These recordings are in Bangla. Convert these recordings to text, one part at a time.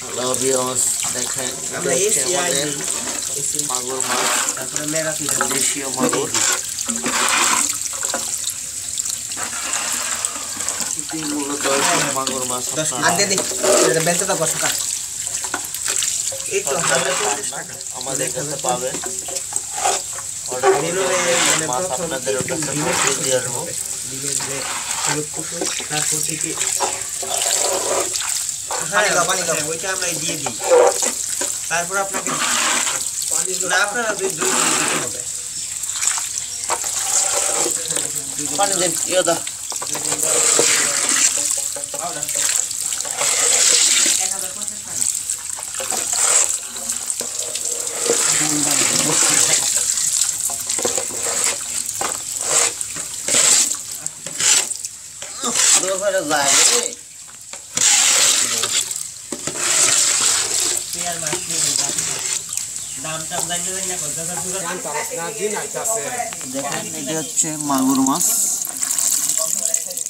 হ্যালো ভিউয়ার্স, দেখেন আমরা আমাদের মাগুর মাছ, তারপরে মেরাকিটা দেশীয় মাগুর। মূলত মাগুর মাছ আগে দেখ বেলতে তো কষ্ট কাট এই তো আমাদের কাছে পাবেন। মাছ আপনাদের কাছে পৌঁছে দিয়ে আসবো। তারপর থেকে পানি দাও ওইটা আমরা দিয়ে দিই। তারপর আপনাকে না আপনারা দুই দিতে হবে। পানি দেন ইয়োদা। দেখেন এটা হচ্ছে মাগুর মাছ।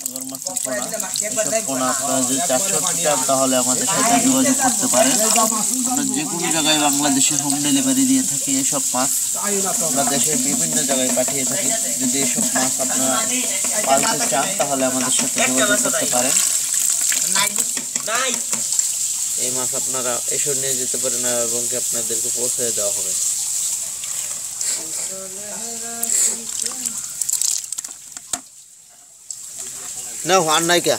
মাগুর মাছের পোনা আপনারা যদি 400 চান তাহলে আমাদের সাথে যোগাযোগ করতে পারেন। আমরা যে কোনো জায়গায় বাংলাদেশে হোম ডেলিভারি দিয়ে থাকি। এসব মাছ আমরা দেশের বিভিন্ন জায়গায় পাঠিয়ে থাকি। যদি এসব মাছ আপনারা পালতে চান তাহলে আমাদের সাথে যোগাযোগ করতে পারেন। এই মাছ আপনারা এসে নিয়ে যেতে পারেন এবং কি আপনাদেরকে পৌঁছে দেওয়া হবে। না আর নাই কে